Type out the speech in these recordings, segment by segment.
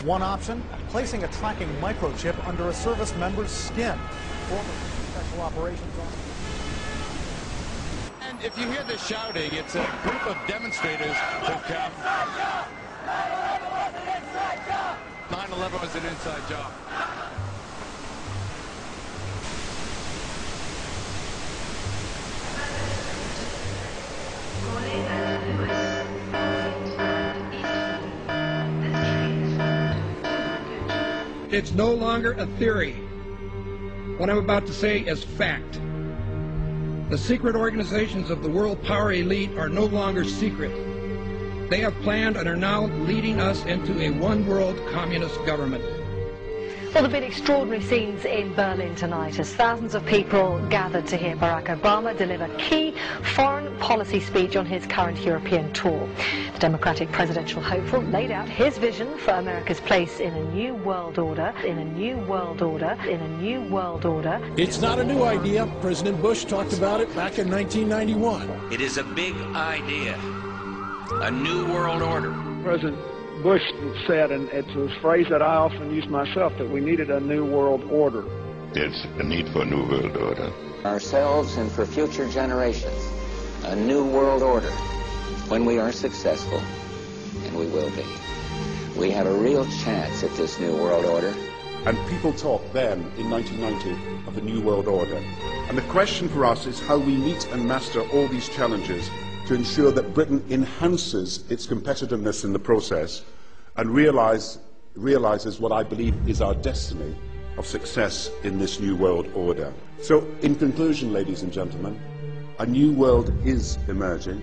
One option, placing a tracking microchip under a service member's skin. Former special operations officer. And if you hear the shouting, it's a group of demonstrators who come. 9/11 was an inside job. It's no longer a theory. What I'm about to say is fact. The secret organizations of the world power elite are no longer secret. They have planned and are now leading us into a one-world communist government. Well, there have been extraordinary scenes in Berlin tonight as thousands of people gathered to hear Barack Obama deliver key foreign policy speech on his current European tour. The Democratic presidential hopeful laid out his vision for America's place in a new world order, in a new world order, in a new world order. It's not a new idea. President Bush talked about it back in 1991. It is a big idea, a new world order. President Bush said, and it's a phrase that I often use myself, that we needed a new world order. There's a need for a new world order. Ourselves and for future generations, a new world order. When we are successful, and we will be, we have a real chance at this new world order. And people talked then, in 1990, of a new world order. And the question for us is how we meet and master all these challenges to ensure that Britain enhances its competitiveness in the process and realizes what I believe is our destiny of success in this new world order. So, in conclusion, ladies and gentlemen, a new world is emerging.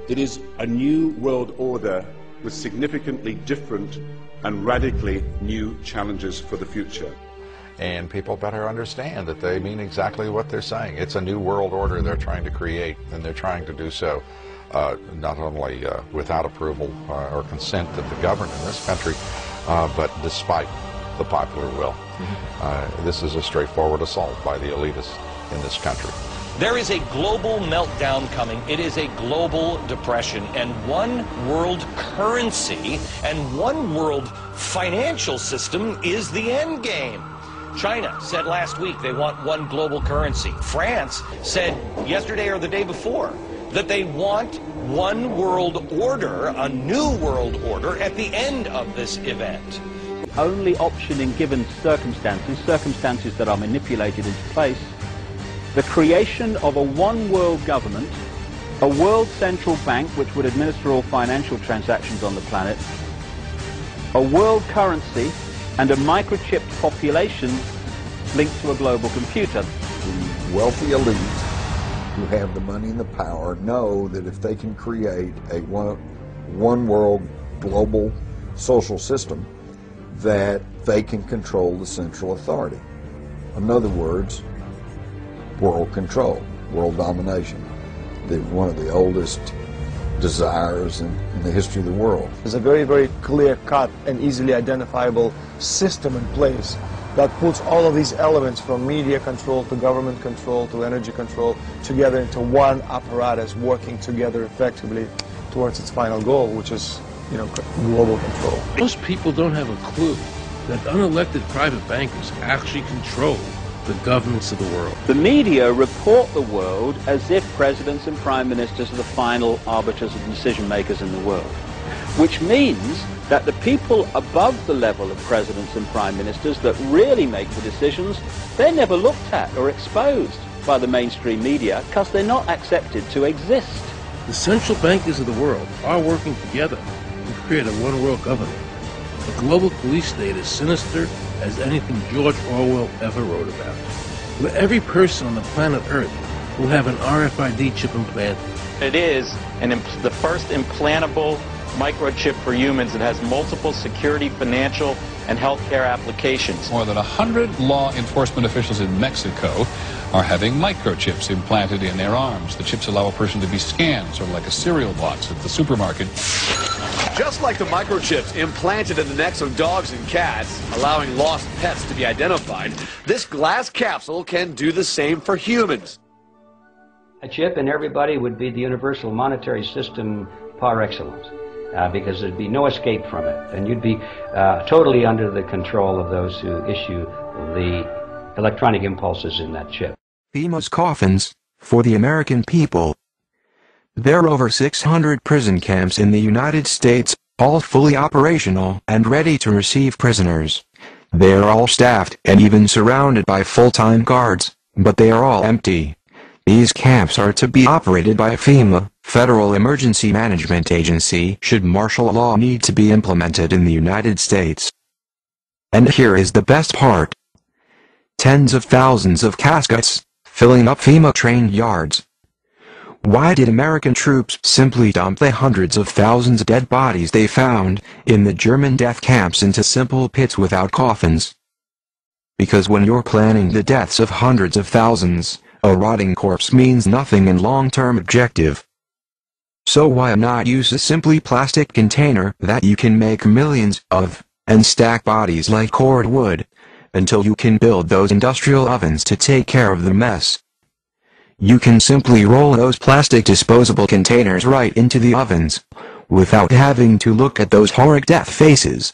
It is a new world order with significantly different and radically new challenges for the future. And people better understand that they mean exactly what they're saying. It's a new world order they're trying to create, and they're trying to do so not only without approval or consent of the governed in this country, but despite the popular will. This is a straightforward assault by the elitists in this country. There is a global meltdown coming. It is a global depression, and one world currency and one world financial system is the end game. China said last week they want one global currency. France said yesterday or the day before that they want one world order, a new world order, at the end of this event. The only option in given circumstances that are manipulated into place, the creation of a one-world government, a world central bank which would administer all financial transactions on the planet, a world currency, and a microchipped population linked to a global computer. The wealthy elite who have the money and the power know that if they can create a one world global social system, that they can control the central authority. In other words, world control, world domination. One of the oldest desires in the history of the world. There's a very, very clear-cut and easily identifiable system in place that puts all of these elements, from media control to government control to energy control, together into one apparatus working together effectively towards its final goal, which is, global control. Most people don't have a clue that unelected private bankers actually control the governments of the world. The media report the world as if presidents and prime ministers are the final arbiters and decision makers in the world, which means that the people above the level of presidents and prime ministers that really make the decisions, they're never looked at or exposed by the mainstream media because they're not accepted to exist. The central bankers of the world are working together to create a one-world government. The global police state is sinister as anything George Orwell ever wrote about. Where every person on the planet Earth will have an RFID chip implanted. It is the first implantable microchip for humans that has multiple security, financial, and healthcare applications. More than 100 law enforcement officials in Mexico are having microchips implanted in their arms. The chips allow a person to be scanned, sort of like a cereal box at the supermarket. Just like the microchips implanted in the necks of dogs and cats, allowing lost pets to be identified, this glass capsule can do the same for humans. A chip in everybody would be the universal monetary system par excellence. because there'd be no escape from it, and you'd be totally under the control of those who issue the electronic impulses in that chip. FEMA's coffins for the American people. There are over 600 prison camps in the United States, all fully operational and ready to receive prisoners. They are all staffed and even surrounded by full-time guards, but they are all empty. These camps are to be operated by FEMA, Federal Emergency Management Agency, should martial law need to be implemented in the United States. And here is the best part. Tens of thousands of caskets, filling up FEMA-trained yards. Why did American troops simply dump the hundreds of thousands of dead bodies they found in the German death camps into simple pits without coffins? Because when you're planning the deaths of hundreds of thousands, a rotting corpse means nothing in long-term objective. So why not use a simply plastic container that you can make millions of, and stack bodies like cordwood, until you can build those industrial ovens to take care of the mess? You can simply roll those plastic disposable containers right into the ovens, without having to look at those horrid death faces.